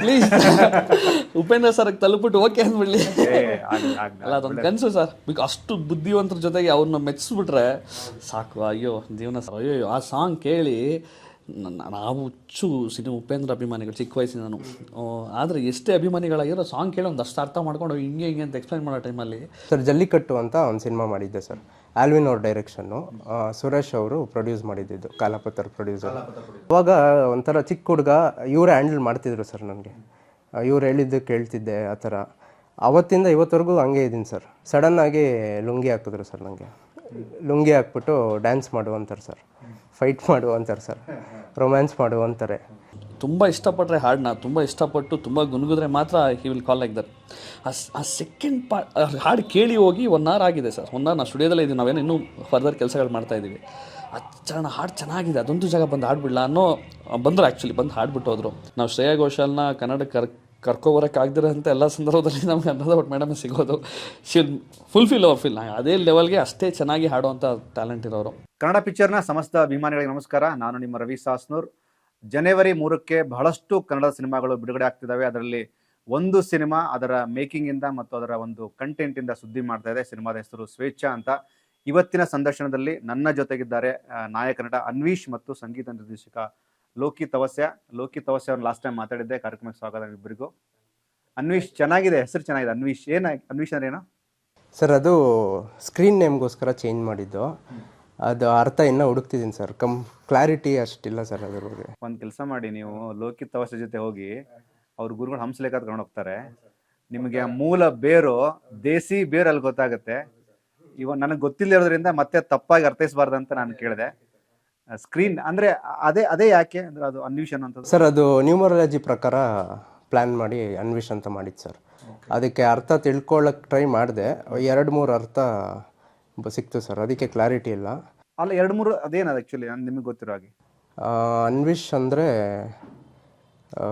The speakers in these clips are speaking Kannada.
ಪ್ಲೀಸ್ ಉಪೇಂದ್ರ ಸರ್ ತಲುಪಿಟ್ಟು ಓಕೆ ಅಂದ್ಬಿಡ್ಲಿ. ಅಲ್ಲ ಅದೊಂದು ಕನಸು ಸರ್. ಅಷ್ಟು ಬುದ್ಧಿವಂತರ ಜೊತೆಗೆ ಅವ್ರನ್ನ ಮೆಚ್ಚಿಸ್ಬಿಟ್ರೆ ಸಾಕು. ಅಯ್ಯೋ ಜೀವನ ಸರ್. ಅಯ್ಯೋ ಆ ಸಾಂಗ್ ಕೇಳಿ ನಾವು ಹುಚ್ಚು ಉಪೇಂದ್ರ ಅಭಿಮಾನಿಗಳು ಚಿಕ್ಕ ವಯಸ್ಸಿನ ನಾನು. ಆದರೆ ಎಷ್ಟೇ ಅಭಿಮಾನಿಗಳಾಗಿರೋ ಸಾಂಗ್ ಕೇಳಿ ಒಂದಷ್ಟು ಅರ್ಥ ಮಾಡ್ಕೊಂಡು ಹಿಂಗೆ ಹಿಂಗೆ ಅಂತ ಎಕ್ಸ್ಪ್ಲೈನ್ ಮಾಡೋ ಟೈಮಲ್ಲಿ ಸರ್ ಜಲ್ಲಿಕಟ್ಟು ಅಂತ ಒಂದು ಸಿನಿಮಾ ಮಾಡಿದ್ದೆ ಸರ್. ಆಲ್ವಿನ್ ಅವ್ರ ಡೈರೆಕ್ಷನ್ನು, ಸುರೇಶ್ ಅವರು ಪ್ರೊಡ್ಯೂಸ್ ಮಾಡಿದ್ದು, ಕಾಲಾಪತ್ರ ಪ್ರೊಡ್ಯೂಸರ್. ಅವಾಗ ಒಂಥರ ಚಿಕ್ಕ ಹುಡುಗ ಇವರೇ ಹ್ಯಾಂಡಲ್ ಮಾಡ್ತಿದ್ರು ಸರ್. ನನಗೆ ಇವ್ರು ಹೇಳಿದ್ದು ಕೇಳ್ತಿದ್ದೆ ಆ ಥರ. ಅವತ್ತಿಂದ ಇವತ್ತವರೆಗೂ ಹಂಗೆ ಇದ್ದೀನಿ ಸರ್. ಸಡನ್ನಾಗಿ ಲುಂಗಿ ಹಾಕಿದ್ರು ಸರ್. ನನಗೆ ಲುಂಗಿ ಹಾಕ್ಬಿಟ್ಟು ಡ್ಯಾನ್ಸ್ ಮಾಡು ಅಂತಾರೆ ಸರ್, ಫೈಟ್ ಮಾಡು ಅಂತಾರೆ ಸರ್, ರೊಮ್ಯಾನ್ಸ್ ಮಾಡು ಅಂತಾರೆ. ತುಂಬ ಇಷ್ಟಪಟ್ಟರೆ ಹಾಡನ್ನ ತುಂಬ ಇಷ್ಟಪಟ್ಟು ತುಂಬ ಗುನುಗಿದ್ರೆ ಮಾತ್ರ he will call like that. ಆ ಸೆಕೆಂಡ್ ಹಾಡು ಕೇಳಿ ಹೋಗಿ 1 hour ಆಗಿದೆ ಸರ್. 1 hour ನಾವು ಸ್ಟುಡಿಯೋದಲ್ಲೇ ಇದ್ದೀವಿ, ನಾವೇನು ಇನ್ನೂ ಫರ್ದರ್ ಕೆಲಸಗಳು ಮಾಡ್ತಾಯಿದ್ದೀವಿ. ಅಚ್ಚರಣ ಹಾಡು ಚೆನ್ನಾಗಿದೆ, ಅದೊಂದು ಜಾಗ ಬಂದು ಹಾಡ್ಬಿಡ್ಲ ಅನ್ನೋ ಬಂದರು. ಆ್ಯಕ್ಚುಲಿ ಬಂದು ಹಾಡ್ಬಿಟ್ಟು ಹೋದರು. ನಾವು ಶ್ರೇಯಾ ಘೋಷಾಲ್ನ ಕನ್ನಡಕ್ಕೆ ಕರ್ಕೊಬರೋಕ್ಕೆ ಆಗದಿರೋಂಥ ಎಲ್ಲ ಸಂದರ್ಭದಲ್ಲಿ ನಮ್ಗೆ ಅನ್ನೋದು ಬಟ್ ಮೇಡಮ್ ಸಿಗೋದು. ಶಿಲ್ ಫುಲ್ಫಿಲ್ ಅದೇ ಲೆವೆಲ್ಗೆ ಅಷ್ಟೇ ಚೆನ್ನಾಗಿ ಹಾಡುವಂಥ ಟ್ಯಾಲೆಂಟ್ ಇರೋರು. ಕನ್ನಡ ಪಿಕ್ಚರ್ನ ಸಮಸ್ತ ಅಭಿಮಾನಿಗಳಿಗೆ ನಮಸ್ಕಾರ. ನಾನು ನಿಮ್ಮ ರವಿ ಸಾಸ್ನೂರ್. ಜನವರಿ 3ಕ್ಕೆ ಬಹಳಷ್ಟು ಕನ್ನಡ ಸಿನಿಮಾಗಳು ಬಿಡುಗಡೆ ಆಗ್ತಿದ್ದಾವೆ. ಅದರಲ್ಲಿ ಒಂದು ಸಿನಿಮಾ ಅದರ ಮೇಕಿಂಗಿಂದ ಮತ್ತು ಅದರ ಒಂದು ಕಂಟೆಂಟಿಂದ ಸುದ್ದಿ ಮಾಡ್ತಾ ಇದೆ. ಸಿನಿಮಾದ ಹೆಸರು ಸ್ವೇಚ್ಛಾ ಅಂತ. ಇವತ್ತಿನ ಸಂದರ್ಶನದಲ್ಲಿ ನನ್ನ ಜೊತೆಗಿದ್ದಾರೆ ನಾಯಕ ನಟ ಅನ್ವೀಶ್ ಮತ್ತು ಸಂಗೀತ ನಿರ್ದೇಶಕ ಲೋಕಿ ತವಸ್ಯ ಅವ್ರನ್ನ ಲಾಸ್ಟ್ ಟೈಮ್ ಮಾತಾಡಿದ್ದೆ. ಕಾರ್ಯಕ್ರಮಕ್ಕೆ ಸ್ವಾಗತ ಇಬ್ಬರಿಗೂ. ಅನ್ವೀಶ್ ಚೆನ್ನಾಗಿದೆ, ಹೆಸರು ಚೆನ್ನಾಗಿದೆ. ಅನ್ವೀಶ್ ಅಂದ್ರೆ ಏನು ಸರ್? ಅದು ಸ್ಕ್ರೀನ್ ನೇಮ್ಗೋಸ್ಕರ ಚೇಂಜ್ ಮಾಡಿದ್ದು. ಅದು ಅರ್ಥ ಇನ್ನೂ ಹುಡುಕ್ತಿದ್ದೀನಿ ಸರ್. ಕ್ಲಾರಿಟಿ ಅಷ್ಟಿಲ್ಲ ಸರ್ ಅದ್ರ ಬಗ್ಗೆ. ಒಂದು ಕೆಲಸ ಮಾಡಿ, ನೀವು ಲೋಕಿ ತವಸ್ಯ ಜೊತೆ ಹೋಗಿ ಅವ್ರ ಗುರುಗಳು ಹಂಸಲೇಖ ಕರ್ಕೊಂಡು ಹೋಗ್ತಾರೆ. ನಿಮಗೆ ಮೂಲ ಬೇರು ದೇಸಿ ಬೇರು ಅಲ್ಲಿ ಗೊತ್ತಾಗುತ್ತೆ. ಇವಾಗ ನನಗೆ ಗೊತ್ತಿಲ್ಲದಿರೋದ್ರಿಂದ ಮತ್ತೆ ತಪ್ಪಾಗಿ ಅರ್ಥೈಸಬಾರ್ದು ಅಂತ ನಾನು ಕೇಳಿದೆ. ಸ್ಕ್ರೀನ್ ಅಂದ್ರೆ ಅದೇ ಯಾಕೆ ಅಂದ್ರೆ ಅದು ಅನ್ವಿಷನ್ ಅಂತ ಸರ್? ಅದು ನ್ಯೂಮರಾಲಜಿ ಪ್ರಕಾರ ಪ್ಲ್ಯಾನ್ ಮಾಡಿ ಅನ್ವಿಷ್ ಅಂತ ಮಾಡಿದ್ದು ಸರ್. ಅದಕ್ಕೆ ಅರ್ಥ ತಿಳ್ಕೊಳ್ಳೋಕೆ ಟ್ರೈ ಮಾಡಿದೆ. 2-3 ಅರ್ಥ ಸಿಕ್ತು ಸರ್. ಅದಕ್ಕೆ ಕ್ಲಾರಿಟಿ ಇಲ್ಲ. ಅಲ್ಲ 2-3 ಅದೇನದು ಆ್ಯಕ್ಚುಲಿ ನಿಮಗೆ ಗೊತ್ತಿರೋ ಹಾಗೆ? ಅನ್ವಿಷ್ ಅಂದರೆ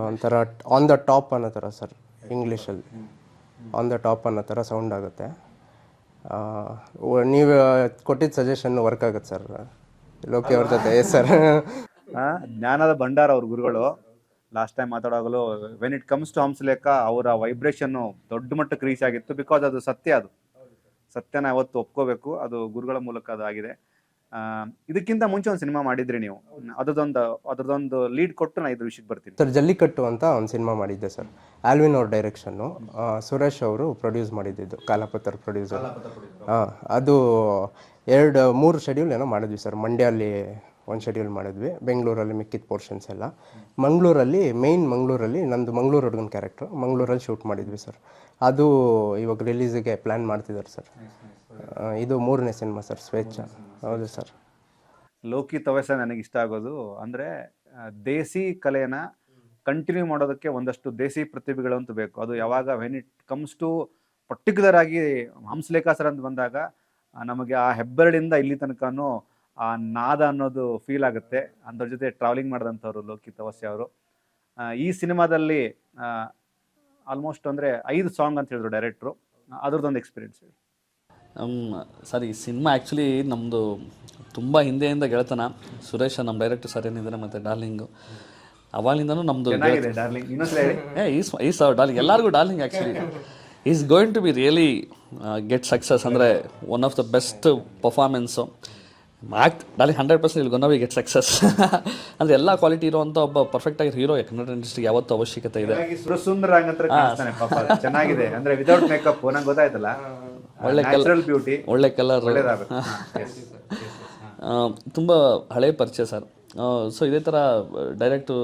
ಒಂಥರ ಆನ್ ದ ಟಾಪ್ ಅನ್ನೋ ಥರ ಸರ್. ಇಂಗ್ಲೀಷಲ್ಲಿ ಆನ್ ದ ಟಾಪ್ ಅನ್ನೋ ಥರ ಸೌಂಡ್ ಆಗುತ್ತೆ. ನೀವು ಕೊಟ್ಟಿದ್ದ ಸಜೆಷನ್ ವರ್ಕ್ ಆಗುತ್ತೆ ಸರ್ ಲೋಕಿ ಅವ್ರ ಜೊತೆ. ಸರ್ ಜ್ಞಾನದ ಭಂಡಾರ ಅವ್ರ ಗುರುಗಳು. ಲಾಸ್ಟ್ ಟೈಮ್ ಮಾತಾಡೋವಾಗಲೂ when it comes to Hamsalekha ಅವರ ವೈಬ್ರೇಷನ್ನು ದೊಡ್ಡ ಮಟ್ಟಕ್ಕೆ ರೀಚ್ ಆಗಿತ್ತು. ಬಿಕಾಸ್ ಅದು ಸತ್ಯನ ಯಾವತ್ತು ಒಪ್ಕೋಬೇಕು. ಅದು ಗುರುಗಳ ಮೂಲಕ ಅದು ಆಗಿದೆ. ಇದಕ್ಕಿಂತ ಮುಂಚೆ ಒಂದು ಸಿನಿಮಾ ಮಾಡಿದ್ರಿ ನೀವು. ಅದ್ರದೊಂದು ಲೀಡ್ ಕೊಟ್ಟು ನಾನು ಇದ್ರ ವಿಷಯಕ್ಕೆ ಬರ್ತೀನಿ ಸರ್. ಜಲ್ಲಿಕಟ್ಟು ಅಂತ ಒಂದು ಸಿನಿಮಾ ಮಾಡಿದ್ದೆ ಸರ್. ಆಲ್ವಿನ್ ಅವ್ರ ಡೈರೆಕ್ಷನ್ನು, ಸುರೇಶ್ ಅವರು ಪ್ರೊಡ್ಯೂಸ್ ಮಾಡಿದ್ದು, ಕಾಲಾಪತ್ರ ಪ್ರೊಡ್ಯೂಸರ್. ಅದು 2-3 ಶೆಡ್ಯೂಲ್ ಏನೋ ಮಾಡಿದ್ವಿ ಸರ್. ಮಂಡ್ಯಲ್ಲಿ ಒಂದು ಶೆಡ್ಯೂಲ್ ಮಾಡಿದ್ವಿ, ಬೆಂಗಳೂರಲ್ಲಿ ಮಿಕ್ಕಿದ ಪೋರ್ಷನ್ಸ್ ಎಲ್ಲ. ಮಂಗಳೂರಲ್ಲಿ ನಂದು ಮಂಗಳೂರು ಹುಡುಗನ ಕ್ಯಾರೆಕ್ಟ್ರು ಮಂಗಳೂರಲ್ಲಿ ಶೂಟ್ ಮಾಡಿದ್ವಿ ಸರ್. ಅದು ಇವಾಗ ರಿಲೀಸಿಗೆ ಪ್ಲ್ಯಾನ್ ಮಾಡ್ತಿದ್ದಾರೆ ಸರ್. ಇದು 3ನೇ ಸಿನಿಮಾ ಸರ್, ಸ್ವೇಚ್ಛಾ. ಹೌದು ಸರ್. ಲೋಕಿ ತವಸ್ಯ ನನಗೆ ಇಷ್ಟ ಆಗೋದು ಅಂದರೆ ದೇಸಿ ಕಲೆಯನ್ನು ಕಂಟಿನ್ಯೂ ಮಾಡೋದಕ್ಕೆ ಒಂದಷ್ಟು ದೇಸಿ ಪ್ರತಿಭೆಗಳಂತೂ ಬೇಕು. ಅದು ಯಾವಾಗ when it comes to particular ಆಗಿ ಹಂಸಲೇಖ ಸರ್ ಅಂತ ಬಂದಾಗ ನಮಗೆ ಆ ಹೆಬ್ಬೆರಳಿಂದ ಇಲ್ಲಿ ತನಕನೂ ಆ ನಾದ ಅನ್ನೋದು ಫೀಲ್ ಆಗುತ್ತೆ. ಅಂದ್ರ ಜೊತೆ ಟ್ರಾವೆಲಿಂಗ್ ಮಾಡಿದಂಥವ್ರು ಲೋಕಿ ತವಸ್ಯ ಅವರು. ಈ ಸಿನಿಮಾದಲ್ಲಿ ಆಲ್ಮೋಸ್ಟ್ ಅಂದರೆ 5 ಸಾಂಗ್ ಅಂತ ಹೇಳಿದ್ರು ಡೈರೆಕ್ಟ್ರು. ಅದ್ರದ್ದೊಂದು ಎಕ್ಸ್ಪೀರಿಯನ್ಸ್ ಹೇಳಿ ಸರ್. ಈ ಸಿನಿಮಾ ಆ್ಯಕ್ಚುಲಿ ನಮ್ಮದು ತುಂಬ ಹಿಂದೆಯಿಂದ ಗೆಳೆತನ. ಸುರೇಶ ನಮ್ಮ ಡೈರೆಕ್ಟರ್ ಸರ್ ಏನಿದ್ದಾರೆ, ಮತ್ತು ಡಾರ್ಲಿಂಗು ಅವಾಗಿಂದನೂ ನಮ್ಮದು ಡಾರ್ಲಿಂಗ್ ಡಾರ್ಲಿಂಗ್ ಎಲ್ಲರಿಗೂ darling. Actually is going to be really get success. ಅಂದರೆ one of the best performance. Darling 100% ಇಲ್ಲಿ ಗೋನಾ ವಿ ಗೆಟ್ ಸಕ್ಸಸ್. ಅಂದರೆ ಎಲ್ಲ ಕ್ವಾಲಿಟಿ ಇರುವಂಥ ಒಬ್ಬ ಪರ್ಫೆಕ್ಟ್ ಆಗಿ ಹೀರೋ ಕನ್ನಡ ಇಂಡಸ್ಟ್ರಿಗೆ ಯಾವತ್ತೂ ಅವಶ್ಯಕತೆ ಇದೆ. ಚೆನ್ನಾಗಿದೆ ಅಂದರೆ ವಿತೌಟ್ ಮೇಕಪ್ ನಂಗೆ ಗೊತ್ತಾಯ್ತಲ್ಲ. ಒಳ್ಳೆ ಕಲರ್, ತುಂಬ ಹಳೆ ಪರಿಚಯ ಸರ್. ಸೊ ಇದೇ ಥರ ಡೈರೆಕ್ಟು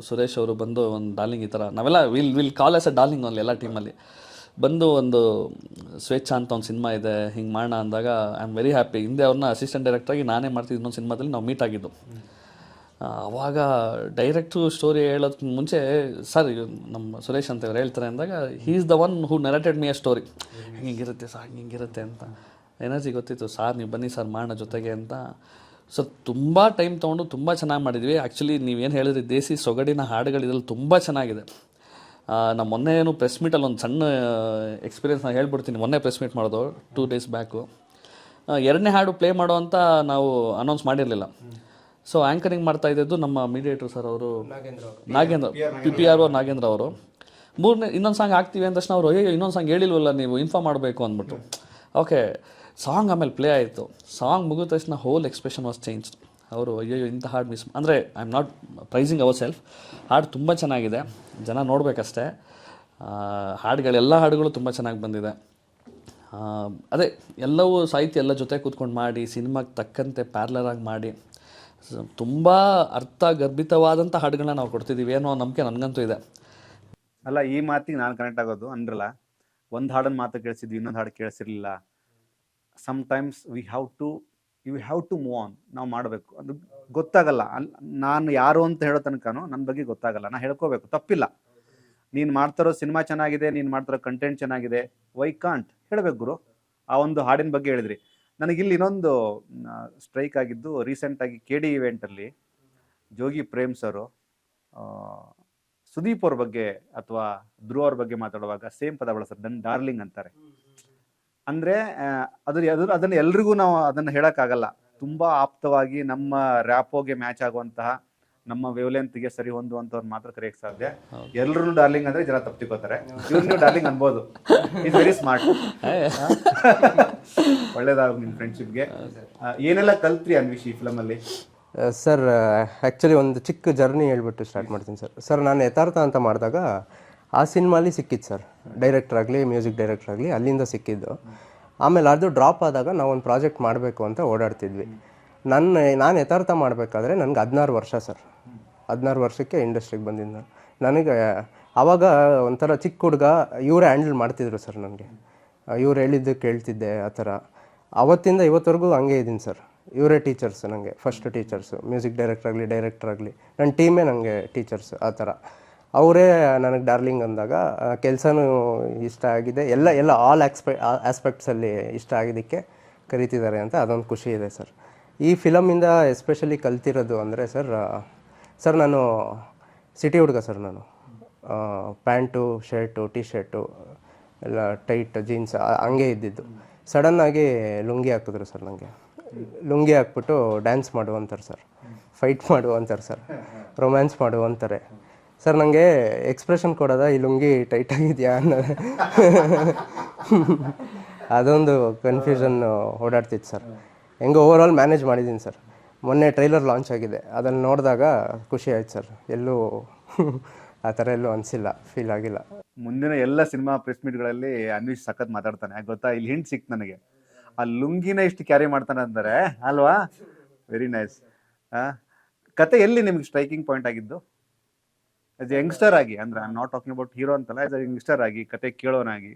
ಸುರೇಶ್ ಅವರು ಬಂದು ಒಂದು ಡಾರ್ಲಿಂಗ್ ಈ ಥರ ನಾವೆಲ್ಲ will call as a darling ಅಲ್ಲಿ ಎಲ್ಲ ಟೀಮಲ್ಲಿ ಬಂದು ಒಂದು ಸ್ವೇಚ್ಛಾ ಅಂತ ಒಂದು ಸಿನಿಮಾ ಇದೆ ಹಿಂಗೆ ಮಾಡೋಣ ಅಂದಾಗ ಐ ಆಮ್ ವೆರಿ ಹ್ಯಾಪಿ. ಹಿಂದೆ ಅವ್ರನ್ನ ಅಸಿಸ್ಟೆಂಟ್ ಡೈರೆಕ್ಟ್ರಾಗಿ ನಾನೇ ಮಾಡ್ತಿದ್ದು ಇನ್ನೊಂದು ಸಿನಿಮಾದಲ್ಲಿ ನಾವು ಮೀಟ್ ಆಗಿದ್ದು. ಆವಾಗ ಡೈರೆಕ್ಟು ಸ್ಟೋರಿ ಹೇಳೋದಕ್ಕೆ ಮುಂಚೆ ಸರ್ ನಮ್ಮ ಸುರೇಶ್ ಅಂತ ಇವ್ರು ಹೇಳ್ತಾರೆ ಅಂದಾಗ he is the one who narrated me a story. ಹಿಂಗಿರುತ್ತೆ ಸರ್, ಹಿಂಗಿರುತ್ತೆ ಅಂತ ಎನರ್ಜಿ ಗೊತ್ತಿತ್ತು. ಸಾರ್ ನೀವು ಬನ್ನಿ ಸರ್ ಮಾಡೋಣ ಜೊತೆಗೆ ಅಂತ. ಸೊ ತುಂಬ ಟೈಮ್ ತೊಗೊಂಡು ತುಂಬ ಚೆನ್ನಾಗಿ ಮಾಡಿದ್ವಿ. ಆ್ಯಕ್ಚುಲಿ ನೀವೇನು ಹೇಳಿದ್ರಿ ದೇಸಿ ಸೊಗಡಿನ ಹಾಡುಗಳು ಇದ್ರಲ್ಲಿ ತುಂಬ ಚೆನ್ನಾಗಿದೆ. ನಮ್ಮ ಮೊನ್ನೆ ಏನು ಪ್ರೆಸ್ ಮೀಟಲ್ಲಿ ಒಂದು ಸಣ್ಣ ಎಕ್ಸ್ಪೀರಿಯೆನ್ಸ್ ನಾನು ಹೇಳ್ಬಿಡ್ತೀನಿ. ಮೊನ್ನೆ ಪ್ರೆಸ್ ಮೀಟ್ ಮಾಡೋದು 2 days ಬ್ಯಾಕು. 2ನೇ ಹಾಡು ಪ್ಲೇ ಮಾಡೋ ಅಂತ ನಾವು ಅನೌನ್ಸ್ ಮಾಡಿರಲಿಲ್ಲ. ಸೊ ಆ್ಯಂಕರಿಂಗ್ ಮಾಡ್ತಾ ಇದ್ದದ್ದು ನಮ್ಮ ಮೀಡಿಯೇಟರ್ ಸರ್ ಅವರು ನಾಗೇಂದ್ರ PPRO ನಾಗೇಂದ್ರ ಅವರು. ಇನ್ನೊಂದು ಸಾಂಗ್ ಹಾಕ್ತೀವಿ ಅಂದ ತಕ್ಷಣ ಅವರು ಅಯ್ಯೋ ಇನ್ನೊಂದು ಸಾಂಗ್ ಹೇಳಿಲ್ವಲ್ಲ ನೀವು, ಇನ್ಫಾರ್ಮ್ ಮಾಡಬೇಕು ಅಂದ್ಬಿಟ್ಟು. ಓಕೆ, ಸಾಂಗ್ ಆಮೇಲೆ ಪ್ಲೇ ಆಯಿತು. ಸಾಂಗ್ ಮುಗಿದ ತಕ್ಷಣ ಹೋಲ್ ಎಕ್ಸ್ಪ್ರೆಷನ್ ವಾಸ್ ಚೇಂಜ್ಡ್. ಅವರು ಅಯ್ಯೋ ಇಂಥ ಹಾಡು ಮಿಸ್ ಅಂದರೆ I am not pricing our self, ಹಾಡು ತುಂಬ ಚೆನ್ನಾಗಿದೆ, ಜನ ನೋಡಬೇಕಷ್ಟೇ. ಎಲ್ಲ ಹಾಡುಗಳು ತುಂಬ ಚೆನ್ನಾಗಿ ಬಂದಿದೆ. ಅದೇ ಎಲ್ಲವೂ ಸಾಹಿತ್ಯ ಎಲ್ಲ ಜೊತೆ ಕೂತ್ಕೊಂಡು ಮಾಡಿ ಸಿನಿಮಾಗೆ ತಕ್ಕಂತೆ ಪ್ಯಾರ್ಲರಾಗಿ ಮಾಡಿ ತುಂಬ ಅರ್ಥಗರ್ಭಿತವಾದಂಥ ಹಾಡುಗಳನ್ನ ನಾವು ಕೊಡ್ತಿದ್ದೀವಿ ಅನ್ನೋ ನಂಬಿಕೆ ನನಗಂತೂ ಇದೆ. ಅಲ್ಲ, ಈ ಮಾತಿಗೆ ನಾನು ಕನೆಕ್ಟ್ ಆಗೋದು ಅಂದ್ರಲ್ಲ, ಒಂದು ಹಾಡನ್ನು ಮಾತು ಕೇಳಿಸಿದ್ವಿ, ಇನ್ನೊಂದು ಹಾಡು ಕೇಳಿಸಿರ್ಲಿಲ್ಲ. Sometimes you have to move on. ನಾವು ಮಾಡಬೇಕು, ಅದು ಗೊತ್ತಾಗಲ್ಲ. ನಾನು ಯಾರು ಅಂತ ಹೇಳೋ ತನಕನೂ ನನ್ನ ಬಗ್ಗೆ ಗೊತ್ತಾಗಲ್ಲ, ನಾನು ಹೇಳ್ಕೋಬೇಕು, ತಪ್ಪಿಲ್ಲ. ನೀನು ಮಾಡ್ತಾರೋ ಸಿನಿಮಾ ಚೆನ್ನಾಗಿದೆ, ನೀನು ಮಾಡ್ತಾರೋ ಕಂಟೆಂಟ್ ಚೆನ್ನಾಗಿದೆ, ವೈ ಕಾಂಟ್ ಹೇಳಬೇಕು ಗುರು. ಆ ಒಂದು ಹಾಡಿನ ಬಗ್ಗೆ ಹೇಳಿದ್ರಿ. ನನಗಿಲ್ಲಿ ಇನ್ನೊಂದು ಸ್ಟ್ರೈಕ್ ಆಗಿದ್ದು, ರೀಸೆಂಟಾಗಿ KD ಇವೆಂಟಲ್ಲಿ ಜೋಗಿ ಪ್ರೇಮ್ ಸರು ಸುದೀಪ್ ಅವ್ರ ಬಗ್ಗೆ ಅಥವಾ ಧ್ರುವ ಅವ್ರ ಬಗ್ಗೆ ಮಾತಾಡುವಾಗ ಸೇಮ್ ಪದ ಬಳಸ್ತಾರೆ, ನನ್ನ ಡಾರ್ಲಿಂಗ್ ಅಂತಾರೆ. ಅಂದರೆ ಅದನ್ನು ಎಲ್ರಿಗೂ ನಾವು ಅದನ್ನು ಹೇಳೋಕ್ಕಾಗಲ್ಲ. ತುಂಬ ಆಪ್ತವಾಗಿ ನಮ್ಮ ರ್ಯಾಪೋಗೆ ಮ್ಯಾಚ್ ಆಗುವಂತಹ, ನಮ್ಮ ವೇವ್ಲೆಂತ್ಗೆ ಸರಿ ಹೊಂದುವಂಥವ್ರು ಮಾತ್ರ ಕರೆಯಕ್ಕೆ ಸಾಧ್ಯ. ಎಲ್ಲರೂ ಡಾರ್ಲಿಂಗ್ ಅಂದರೆ ಜನ ತಪ್ಪು ತಿಳ್ಕೊತಾರೆ. ಇವ್ರು ಡಾರ್ಲಿಂಗ್ ಅನ್ಬೋದು. Is very smart. ಒಳ್ಳೇದಾಗ ನಿಮ್ಮ ಫ್ರೆಂಡ್ಶಿಪ್ಗೆ. ಏನೆಲ್ಲ ಕಲ್ತ್ರಿ ಅನ್ವಿಶ್ ಈ ಫಿಲಮಲ್ಲಿ? ಸರ್ ಆ್ಯಕ್ಚುಲಿ ಒಂದು ಚಿಕ್ಕ ಜರ್ನಿ ಹೇಳ್ಬಿಟ್ಟು ಸ್ಟಾರ್ಟ್ ಮಾಡ್ತೀನಿ ಸರ್. ನಾನು ಯಥಾರ್ಥ ಅಂತ ಮಾಡಿದಾಗ ಆ ಸಿನಿಮಾಲಿ ಸಿಕ್ಕಿದ್ದು ಸರ್, ಡೈರೆಕ್ಟರ್ ಆಗಲಿ ಮ್ಯೂಸಿಕ್ ಡೈರೆಕ್ಟರ್ ಆಗಲಿ ಅಲ್ಲಿಂದ ಸಿಕ್ಕಿದ್ದು. ಆಮೇಲೆ ಅದು ಡ್ರಾಪ್ ಆದಾಗ ನಾವೊಂದು ಪ್ರಾಜೆಕ್ಟ್ ಮಾಡಬೇಕು ಅಂತ ಓಡಾಡ್ತಿದ್ವಿ. ನಾನು ಯಥಾರ್ಥ ಮಾಡಬೇಕಾದ್ರೆ ನನಗೆ 16 ವರ್ಷ ಸರ್. 16 ವರ್ಷಕ್ಕೆ ಇಂಡಸ್ಟ್ರಿಗೆ ಬಂದಿದ್ದು ನನಗೆ. ಆವಾಗ ಒಂಥರ ಚಿಕ್ಕ ಹುಡುಗ, ಇವರೇ ಹ್ಯಾಂಡಲ್ ಮಾಡ್ತಿದ್ರು ಸರ್ ನನಗೆ. ಇವ್ರು ಹೇಳಿದ್ದು ಕೇಳ್ತಿದ್ದೆ ಆ ಥರ. ಅವತ್ತಿಂದ ಇವತ್ತವರೆಗೂ ಹಂಗೆ ಇದ್ದೀನಿ ಸರ್. ಇವರೇ ಟೀಚರ್ಸ್ ನನಗೆ, ಫಸ್ಟ್ ಟೀಚರ್ಸು. ಮ್ಯೂಸಿಕ್ ಡೈರೆಕ್ಟರ್ ಆಗಲಿ ನನ್ನ ಟೀಮೇ ನನಗೆ ಟೀಚರ್ಸ್ ಆ ಥರ. ಅವರೇ ನನಗೆ ಡಾರ್ಲಿಂಗ್ ಅಂದಾಗ ಕೆಲಸನೂ ಇಷ್ಟ ಆಗಿದೆ, ಎಲ್ಲ ಆಲ್ ಆಸ್ಪೆಕ್ಟ್ಸಲ್ಲಿ ಇಷ್ಟ ಆಗಿದ್ದಕ್ಕೆ ಕರಿತಿದ್ದಾರೆ ಅಂತ ಅದೊಂದು ಖುಷಿ ಇದೆ ಸರ್. ಈ ಫಿಲಮಿಂದ ಎಸ್ಪೆಷಲಿ ಕಲ್ತಿರೋದು ಅಂದರೆ ಸರ್ ನಾನು ಸಿಟಿ ಹುಡುಗ ಸರ್. ನಾನು ಪ್ಯಾಂಟು, ಶರ್ಟು, ಟಿ ಶರ್ಟು ಎಲ್ಲ ಟೈಟ್ ಜೀನ್ಸ್ ಹಂಗೆ ಇದ್ದಿದ್ದು. ಸಡನ್ನಾಗಿ ಲುಂಗಿ ಹಾಕಿದ್ರು ಸರ್ ನನಗೆ. ಲುಂಗಿ ಹಾಕ್ಬಿಟ್ಟು ಡ್ಯಾನ್ಸ್ ಮಾಡು ಅಂತಾರೆ ಸರ್, ಫೈಟ್ ಮಾಡು ಅಂತಾರೆ ಸರ್, ರೊಮ್ಯಾನ್ಸ್ ಮಾಡು ಅಂತಾರೆ ಸರ್. ನನಗೆ ಎಕ್ಸ್ಪ್ರೆಷನ್ ಕೊಡೋದ ಈ ಲುಂಗಿ ಟೈಟ್ ಆಗಿದೆಯಾ ಅನ್ನೋ ಅದೊಂದು ಕನ್ಫ್ಯೂಷನ್ ಓಡಾಡ್ತಿತ್ತು ಸರ್. ಹೆಂಗೆ ಓವರ್ ಆಲ್ ಮ್ಯಾನೇಜ್ ಮಾಡಿದ್ದೀನಿ ಸರ್. ಮೊನ್ನೆ ಟ್ರೈಲರ್ ಲಾಂಚ್ ಆಗಿದೆ, ಅದನ್ನು ನೋಡಿದಾಗ ಖುಷಿ ಆಯ್ತು ಸರ್. ಎಲ್ಲೂ ಆ ಥರ ಎಲ್ಲೂ ಅನಿಸಿಲ್ಲ, ಫೀಲ್ ಆಗಿಲ್ಲ. ಮುಂದಿನ ಎಲ್ಲ ಸಿನಿಮಾ ಪ್ರೆಸ್ ಮೀಟ್ಗಳಲ್ಲಿ ಅನ್ವಿಶ್ ಸಖತ್ ಮಾತಾಡ್ತಾನೆ. ಯಾಕೆ ಗೊತ್ತಾ, ಇಲ್ಲಿ ಹಿಂಟ್ ಸಿಕ್ತು ನನಗೆ. ಆ ಲುಂಗಿನ ಇಷ್ಟು ಕ್ಯಾರಿ ಮಾಡ್ತಾನೆ ಅಂತಾರೆ ಅಲ್ವಾ? Very nice. ಕತೆ ಎಲ್ಲಿ ನಿಮ್ಗೆ ಸ್ಟ್ರೈಕಿಂಗ್ ಪಾಯಿಂಟ್ ಆಗಿದ್ದು ಆಸ್ ಎ ಯಂಗ್ಸ್ಟರ್ ಆಗಿ? ಅಂದ್ರೆ I am not talking about hero ಅಂತಲ್ಲ, ಆಸ್ ಎ ಯಂಗ್ಸ್ಟರ್ ಆಗಿ, ಕತೆ ಕೇಳೋನಾಗಿ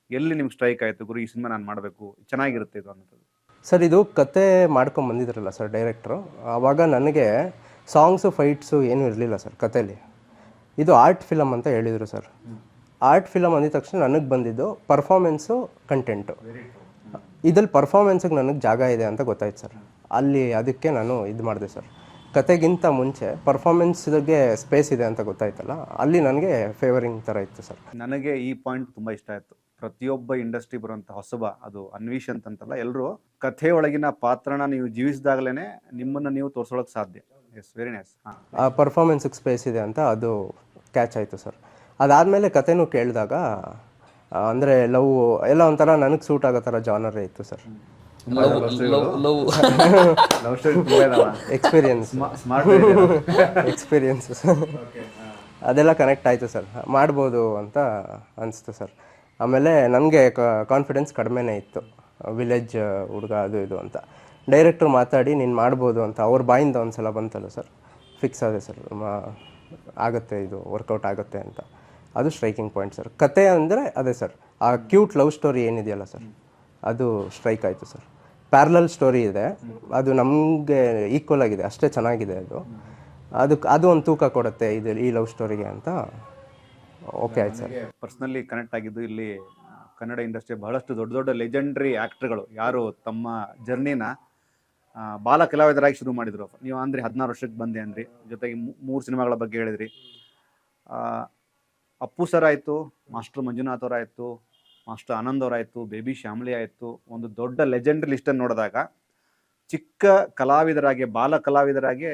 ಎಲ್ಲಿ ನಿಮ್ಗೆ ಸ್ಟ್ರೈಕ್ ಆಯಿತು, ಗುರು ಈ ಸಿನಿಮಾ ನಾನು ಮಾಡಬೇಕು, ಚೆನ್ನಾಗಿರುತ್ತೆ ಇದು ಅನ್ನೋದು? ಸರ್ ಇದು ಕತೆ ಮಾಡ್ಕೊಂಡು ಬಂದಿದ್ರಲ್ಲ ಸರ್ ಡೈರೆಕ್ಟ್ರು, ಆವಾಗ ನನಗೆ ಸಾಂಗ್ಸು ಫೈಟ್ಸು ಏನೂ ಇರಲಿಲ್ಲ ಸರ್ ಕತೆಯಲ್ಲಿ. ಇದು ಆರ್ಟ್ ಫಿಲಮ್ ಅಂತ ಹೇಳಿದರು ಸರ್. ಆರ್ಟ್ ಫಿಲಮ್ ಅಂದಿದ ತಕ್ಷಣ ನನಗೆ ಬಂದಿದ್ದು ಪರ್ಫಾರ್ಮೆನ್ಸು, ಕಂಟೆಂಟು. ಇದ್ರಲ್ಲಿ ಪರ್ಫಾರ್ಮೆನ್ಸಿಗೆ ನನಗೆ ಜಾಗ ಇದೆ ಅಂತ ಗೊತ್ತಾಯ್ತು ಸರ್. ಅಲ್ಲಿ ಅದಕ್ಕೆ ನಾನು ಇದು ಮಾಡಿದೆ ಸರ್. ಕತೆಗಿಂತ ಮುಂಚೆ ಪರ್ಫಾರ್ಮೆನ್ಸ್ಗೆ ಸ್ಪೇಸ್ ಇದೆ ಅಂತ ಗೊತ್ತಾಯ್ತಲ್ಲ, ಅಲ್ಲಿ ನನಗೆ ಫೇವರಿಂಗ್ ಥರ ಇತ್ತು ಸರ್. ನನಗೆ ಈ ಪಾಯಿಂಟ್ ತುಂಬ ಇಷ್ಟ ಆಯಿತು. ಪ್ರತಿಯೊಬ್ಬ ಇಂಡಸ್ಟ್ರಿ ಬರುವಂಥ ಹೊಸಬ, ಅದು ಅನ್ವಿಶ್ ಅಂತಲ್ಲ, ಎಲ್ಲರೂ ಕಥೆಯೊಳಗಿನ ಪಾತ್ರನ ನೀವು ಜೀವಿಸಿದಾಗಲೇ ನಿಮ್ಮನ್ನು ನೀವು ತೋರಿಸೋಳಕ್ಕೆ ಸಾಧ್ಯ. Yes, very nice. ಆ ಪರ್ಫಾರ್ಮೆನ್ಸಿಗೆ ಸ್ಪೇಸ್ ಇದೆ ಅಂತ ಅದು ಕ್ಯಾಚ್ ಆಯಿತು ಸರ್. ಅದಾದಮೇಲೆ ಕತೆನೂ ಕೇಳಿದಾಗ ಅಂದರೆ ಲವ್ ಎಲ್ಲ ಒಂಥರ ನನಗೆ ಸೂಟ್ ಆಗೋ ಥರ ಜಾನರೇ ಇತ್ತು ಸರ್. ಎಕ್ಸ್ಪೀರಿಯನ್ಸ್ ಅದೆಲ್ಲ ಕನೆಕ್ಟ್ ಆಯಿತು ಸರ್. ಮಾಡ್ಬೋದು ಅಂತ ಅನಿಸ್ತು ಸರ್. ಆಮೇಲೆ ನನಗೆ ಕಾನ್ಫಿಡೆನ್ಸ್ ಕಡಿಮೆನೇ ಇತ್ತು, ವಿಲೇಜ್ ಹುಡುಗ ಅದು ಇದು ಅಂತ. ಡೈರೆಕ್ಟ್ರು ಮಾತಾಡಿ ನೀನು ಮಾಡ್ಬೋದು ಅಂತ ಅವ್ರ ಬಾಯಿಂದ ಒಂದು ಸಲ ಬಂತಲ್ಲ ಸರ್, ಫಿಕ್ಸ್ ಆದೆ ಸರ್, ಆಗುತ್ತೆ, ಇದು ವರ್ಕೌಟ್ ಆಗುತ್ತೆ ಅಂತ. ಅದು ಸ್ಟ್ರೈಕಿಂಗ್ ಪಾಯಿಂಟ್ ಸರ್. ಕತೆ ಅಂದರೆ ಅದೇ ಸರ್, ಆ ಕ್ಯೂಟ್ ಲವ್ ಸ್ಟೋರಿ ಏನಿದೆಯಲ್ಲ ಸರ್, ಅದು ಸ್ಟ್ರೈಕ್ ಆಯಿತು ಸರ್. ಪ್ಯಾರಲಲ್ ಸ್ಟೋರಿ ಇದೆ, ಅದು ನಮಗೆ ಈಕ್ವಲ್ ಆಗಿದೆ, ಅಷ್ಟೇ ಚೆನ್ನಾಗಿದೆ ಅದು. ಅದು ಒಂದು ತೂಕ ಕೊಡುತ್ತೆ ಇದು ಈ ಲವ್ ಸ್ಟೋರಿಗೆ ಅಂತ. ಓಕೆ ಆಯ್ತು ಸರ್. ಪರ್ಸ್ನಲಿ ಕನೆಕ್ಟ್ ಆಗಿದ್ದು ಇಲ್ಲಿ ಕನ್ನಡ ಇಂಡಸ್ಟ್ರಿ ಬಹಳಷ್ಟು ದೊಡ್ಡ ದೊಡ್ಡ ಲೆಜೆಂಡ್ರಿ ಆ್ಯಕ್ಟ್ರ್ಗಳು ಯಾರು ತಮ್ಮ ಜರ್ನಿನ ಬಾಲ ಕಲಾವಿದರಾಗಿ ಶುರು ಮಾಡಿದರು. ನೀವು ಅಂದರೆ 16 ವರ್ಷಕ್ಕೆ ಬಂದೆ ಅಂದ್ರಿ, ಜೊತೆಗೆ 3 ಸಿನಿಮಾಗಳ ಬಗ್ಗೆ ಹೇಳಿದ್ರಿ. ಅಪ್ಪು ಸರ್ ಆಯಿತು, ಮಾಸ್ಟರ್ ಮಂಜುನಾಥ್ ಅವರಾಯಿತು, ಮಾಸ್ಟರ್ ಆನಂದ್ ಅವರಾಯಿತು, ಬೇಬಿ ಶ್ಯಾಮ್ಲಿ ಆಯಿತು. ಒಂದು ದೊಡ್ಡ ಲೆಜೆಂಡ್ರಿ ಲಿಸ್ಟನ್ನು ನೋಡಿದಾಗ ಚಿಕ್ಕ ಕಲಾವಿದರಾಗಿ, ಬಾಲ ಕಲಾವಿದರಾಗಿ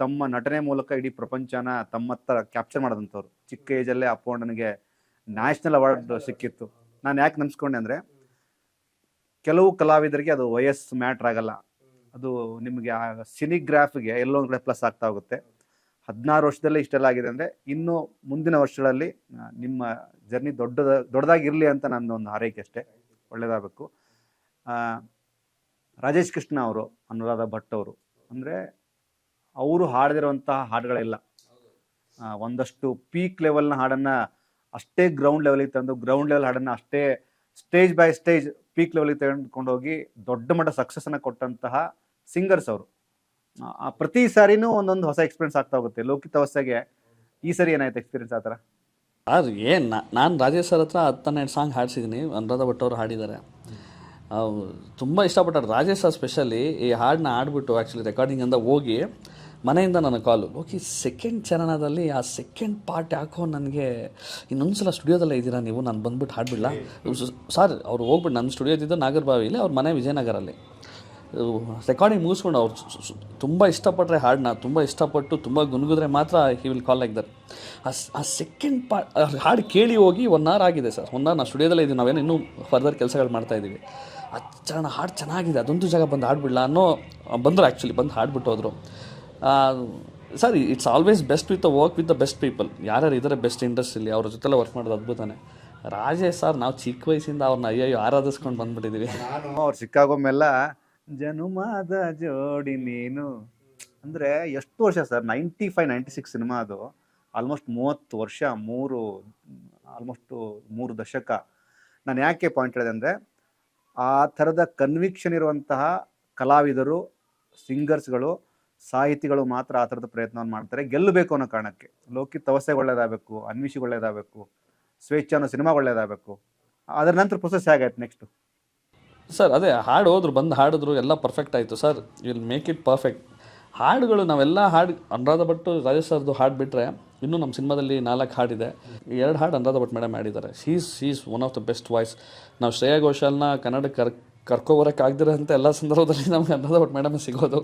ತಮ್ಮ ನಟನೆ ಮೂಲಕ ಇಡೀ ಪ್ರಪಂಚನ ತಮ್ಮತ್ತ ಕ್ಯಾಪ್ಚರ್ ಮಾಡಿದಂಥವ್ರು. ಚಿಕ್ಕ ಏಜಲ್ಲೇ ಅಪ್ಪಣ್ಣನಿಗೆ ನ್ಯಾಷನಲ್ ಅವಾರ್ಡ್ ಸಿಕ್ಕಿತ್ತು. ನಾನು ಯಾಕೆ ನೆನ್ಸ್ಕೊಂಡೆ ಅಂದರೆ, ಕೆಲವು ಕಲಾವಿದರಿಗೆ ಅದು ವಯಸ್ಸು ಮ್ಯಾಟ್ರ್ ಆಗಲ್ಲ, ಅದು ನಿಮಗೆ ಆ ಸಿನಿಗ್ರಾಫ್ಗೆ ಎಲ್ಲೋ ಒಂದು ಕಡೆ ಪ್ಲಸ್ ಆಗ್ತಾ ಹೋಗುತ್ತೆ. 16 ವರ್ಷದಲ್ಲೇ ಇಷ್ಟೆಲ್ಲ ಆಗಿದೆ ಅಂದರೆ, ಇನ್ನು ಮುಂದಿನ ವರ್ಷಗಳಲ್ಲಿ ನಿಮ್ಮ ಜರ್ನಿ ದೊಡ್ಡದಾಗಿರಲಿ ಅಂತ ನನ್ನ ಒಂದು ಹಾರೈಕೆ ಅಷ್ಟೇ. ಒಳ್ಳೇದಾಗಬೇಕು. ರಾಜೇಶ್ ಕೃಷ್ಣ ಅವರು, ಅನುರಾಧ ಭಟ್ ಅವರು, ಅಂದರೆ ಅವರು ಹಾಡದಿರುವಂತಹ ಹಾಡುಗಳಿಲ್ಲ. ಒಂದಷ್ಟು ಪೀಕ್ ಲೆವೆಲ್ನ ಹಾಡನ್ನು ಅಷ್ಟೇ ಗ್ರೌಂಡ್ ಲೆವೆಲಿಗೆ ತಂದು, ಗ್ರೌಂಡ್ ಲೆವೆಲ್ ಹಾಡನ್ನು ಅಷ್ಟೇ ಸ್ಟೇಜ್ ಬೈ ಸ್ಟೇಜ್ ಪೀಕ್ ಲೆವೆಲಿಗೆ ತೆಗೆದುಕೊಂಡು ಹೋಗಿ ದೊಡ್ಡ ಮಟ್ಟ ಸಕ್ಸಸ್ಸನ್ನು ಕೊಟ್ಟಂತಹ ಸಿಂಗರ್ಸ್ ಅವರು. ಪ್ರತಿ ಸಾರಿನೂ ಒಂದೊಂದು ಹೊಸ ಎಕ್ಸ್ಪೀರಿಯನ್ಸ್ ಆಗ್ತಾ ಹೋಗುತ್ತೆ. ಲೋಕಿತ ಹೊಸಗೆ ಈ ಸರಿ ಏನಾಯ್ತು ಎಕ್ಸ್ಪೀರಿಯನ್ಸ್ ಆ ಥರ? ನಾನು ರಾಜೇಶ್ ಸರ್ ಹತ್ರ 10-12 ಸಾಂಗ್ ಹಾಡಿಸಿದ್ದೀನಿ. ಅನುರಾಧ ಭಟ್ ಅವರು ಹಾಡಿದ್ದಾರೆ, ತುಂಬ ಇಷ್ಟಪಟ್ಟಾರೆ. ರಾಜೇಶ್ ಸರ್ ಸ್ಪೆಷಲಿ ಈ ಹಾಡನ್ನ ಆಡ್ಬಿಟ್ಟು ಆ್ಯಕ್ಚುಲಿ ರೆಕಾರ್ಡಿಂಗ್ ಅಂತ ಹೋಗಿ ಮನೆಯಿಂದ ನನಗೆ ಕಾಲು ಹೋಗಿ ಸೆಕೆಂಡ್ ಚರಣದಲ್ಲಿ ಆ ಸೆಕೆಂಡ್ ಪಾರ್ಟ್ ಯಾಕೋ ನನಗೆ ಇನ್ನೊಂದು ಸಲ ಸ್ಟುಡಿಯೋದಲ್ಲೇ ಇದ್ದೀರಾ ನೀವು, ನಾನು ಬಂದ್ಬಿಟ್ಟು ಹಾಡ್ಬಿಡ್ಲಾ ಸರ್. ಅವ್ರು ಹೋಗ್ಬಿಟ್ಟು ನನ್ನ ಸ್ಟುಡಿಯೋ ಇದ್ದಿದ್ದು ನಾಗರಬಾವಿಲಿ, ಅವ್ರ ಮನೆ ವಿಜಯನಗರಲ್ಲಿ. ರೆಕಾರ್ಡಿಂಗ್ ಮುಗಿಸ್ಕೊಂಡು ಅವ್ರು ತುಂಬ ಇಷ್ಟಪಟ್ಟರೆ ಹಾಡನ್ನ, ತುಂಬ ಇಷ್ಟಪಟ್ಟು ತುಂಬ ಗುನ್ಗಿದ್ರೆ ಮಾತ್ರ he will call like that. ಆ ಸೆಕೆಂಡ್ ಪಾರ್ಟ್ ಹಾಡು ಕೇಳಿ ಹೋಗಿ 1 hour ಆಗಿದೆ ಸರ್. 1 hour ನಾನು ಸ್ಟುಡಿಯೋದಲ್ಲೇ ಇದ್ದೀವಿ, ನಾವೇನು ಇನ್ನೂ ಫರ್ದರ್ ಕೆಲಸಗಳು ಮಾಡ್ತಾಯಿದ್ದೀವಿ. ಆ ಚರಣ ಹಾಡು ಚೆನ್ನಾಗಿದೆ, ಅದೊಂದು ಜಾಗ ಬಂದು ಹಾಡ್ಬಿಡ್ಲಾ ಅನ್ನೋ ಬಂದರು. ಆ್ಯಕ್ಚುಲಿ ಬಂದು ಹಾಡ್ಬಿಟ್ಟು ಹೋದರು. Sir, it's always best with work with the best people. ಯಾರ್ಯಾರು ಇದ್ದಾರೆ ಬೆಸ್ಟ್ ಇಂಡಸ್ಟ್ರಿಲಿ, ಅವ್ರ ಜೊತೆಲ್ಲ ವರ್ಕ್ ಮಾಡೋದು ಅದ್ಭುತನೇ. ರಾಜೇಶ್ ಸರ್, ನಾವು ಚಿಕ್ಕ ವಯಸ್ಸಿಂದ ಅವ್ರನ್ನ ಅಯ್ಯೋ ಆರಾಧಿಸ್ಕೊಂಡು ಬಂದ್ಬಿಟ್ಟಿದ್ದೀವಿ. ನಾನು ಅವ್ರು ಸಿಕ್ಕಾಗೊಮ್ಮೆಲ್ಲ ಜನುಮಾದ ಜೋಡಿ ನೀನು ಅಂದರೆ ಎಷ್ಟು ವರ್ಷ ಸರ್, 95-96 ಸಿನಿಮಾ ಅದು. ಆಲ್ಮೋಸ್ಟ್ 30 ವರ್ಷ, ಆಲ್ಮೋಸ್ಟು 3 ದಶಕ. ನಾನು ಯಾಕೆ ಪಾಯಿಂಟ್ ಹೇಳಿದೆ ಅಂದರೆ, ಆ ಥರದ ಕನ್ವಿಕ್ಷನ್ ಇರುವಂತಹ ಕಲಾವಿದರು, ಸಿಂಗರ್ಸ್ಗಳು, ಸಾಹಿತಿಗಳು ಮಾತ್ರ ಆ ಥರದ ಪ್ರಯತ್ನವನ್ನು ಮಾಡ್ತಾರೆ, ಗೆಲ್ಲಬೇಕು ಅನ್ನೋ ಕಾರಣಕ್ಕೆ. ಲೋಕಿತ್ ಅವಸ್ಥೆಗೆ ಒಳ್ಳೇದಾಗಬೇಕು, ಅನ್ವಿಷಿಗೆ ಒಳ್ಳೇದಾಗಬೇಕು, ಸ್ವೇಚ್ಛ ಅನ್ನೋ ಸಿನಿಮಾಗೆ ಒಳ್ಳೇದಾಗಬೇಕು. ಅದರ ನಂತರ ಪ್ರೊಸೆಸ್ ಹೇಗಾಯ್ತು ನೆಕ್ಸ್ಟು? ಸರ್ ಅದೇ ಹಾಡು ಹೋದ್ರು, ಬಂದು ಹಾಡಿದ್ರು, ಎಲ್ಲ ಪರ್ಫೆಕ್ಟ್ ಆಯಿತು sir. Will make it perfect. ಹಾಡುಗಳು ನಾವೆಲ್ಲ ಅನುರಾಧ ಭಟ್ ರಾಜೇಶ್ ಸರ್ದು ಹಾಡು ಬಿಟ್ಟರೆ ಇನ್ನೂ ನಮ್ಮ ಸಿನಿಮಾದಲ್ಲಿ 4 ಹಾಡಿದೆ. 2 ಹಾಡು ಅನುರಾಧ ಭಟ್ ಮೇಡಮ್ ಮಾಡಿದ್ದಾರೆ. She is one of the best voice. ನಾವು ಶ್ರೇಯಾ ಘೋಷಾಲ್ನ ಕನ್ನಡಕ್ಕೆ ಕರ್ಕೊಬರೋಕ್ಕಾಗದಿರೋಂಥ ಎಲ್ಲ ಸಂದರ್ಭದಲ್ಲಿ ನಮ್ಗೆ ಅನುರಾಧ ಭಟ್ ಮೇಡಮ್ ಸಿಗೋದು.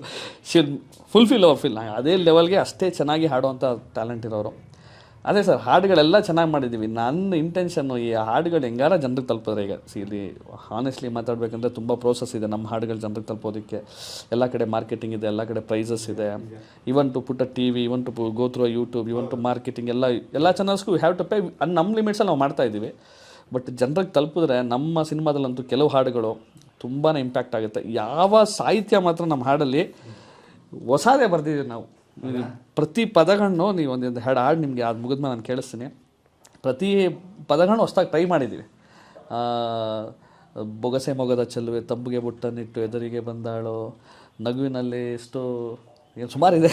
She'll fulfil our fill. ಅದೇ ಲೆವೆಲ್ಗೆ ಅಷ್ಟೇ ಚೆನ್ನಾಗಿ ಹಾಡುವಂಥ ಟ್ಯಾಲೆಂಟ್ ಇರೋರು. ಅದೇ ಸರ್, ಹಾಡುಗಳೆಲ್ಲ ಚೆನ್ನಾಗಿ ಮಾಡಿದ್ದೀವಿ. ನನ್ನ ಇಂಟೆನ್ಷನ್ನು ಈ ಹಾಡುಗಳು ಹೆಂಗಾರ ಜನರಿಗೆ ತಲುಪಿದ್ರೆ. ಈಗ ಇಲ್ಲಿ ಹಾನೆಸ್ಟ್ಲಿ ಮಾತಾಡಬೇಕಂದ್ರೆ ತುಂಬ ಪ್ರೋಸೆಸ್ ಇದೆ ನಮ್ಮ ಹಾಡುಗಳು ಜನರಿಗೆ ತಲುಪೋದಕ್ಕೆ. ಎಲ್ಲ ಕಡೆ ಮಾರ್ಕೆಟಿಂಗ್ ಇದೆ, ಎಲ್ಲ ಕಡೆ ಪ್ರೈಸಸ್ ಇದೆ. Even to put a TV, even to go through YouTube, even to marketing, ಎಲ್ಲ ಚಾನಲ್ಸ್ಗೂ ಹ್ಯಾವ್ ಟು ಪೇ. ನಮ್ಮ ಲಿಮಿಟ್ಸಲ್ಲಿ ನಾವು ಮಾಡ್ತಾಯಿದ್ದೀವಿ. ಬಟ್ ಜನರಿಗೆ ತಲುಪಿದ್ರೆ ನಮ್ಮ ಸಿನಿಮಾದಲ್ಲಂತೂ ಕೆಲವು ಹಾಡುಗಳು ತುಂಬಾ ಇಂಪ್ಯಾಕ್ಟ್ ಆಗುತ್ತೆ. ಯಾವ ಸಾಹಿತ್ಯ ಮಾತ್ರ ನಮ್ಮ ಹಾಡಲ್ಲಿ ಹೊಸದೇ ಬರೆದಿದ್ದೀವಿ ನಾವು. ಪ್ರತಿ ಪದಗಳನ್ನು ನೀವು ಒಂದು ಹಾಡು ನಿಮಗೆ ಅದು ಮುಗಿದ್ಮೇಲೆ ನಾನು ಕೇಳಿಸ್ತೀನಿ. ಪ್ರತಿ ಪದಗಳನ್ನು ಹೊಸದಾಗಿ ಟ್ರೈ ಮಾಡಿದ್ದೀವಿ. ಬೊಗಸೆ ಮೊಗದ ಚೆಲುವೆ, ತಂಬುಗೆ ಬುಟ್ಟನ್ನಿಟ್ಟು ಎದುರಿಗೆ ಬಂದಾಳು, ನಗುವಿನಲ್ಲಿ ಎಷ್ಟು ಸುಮಾರಿದೆ,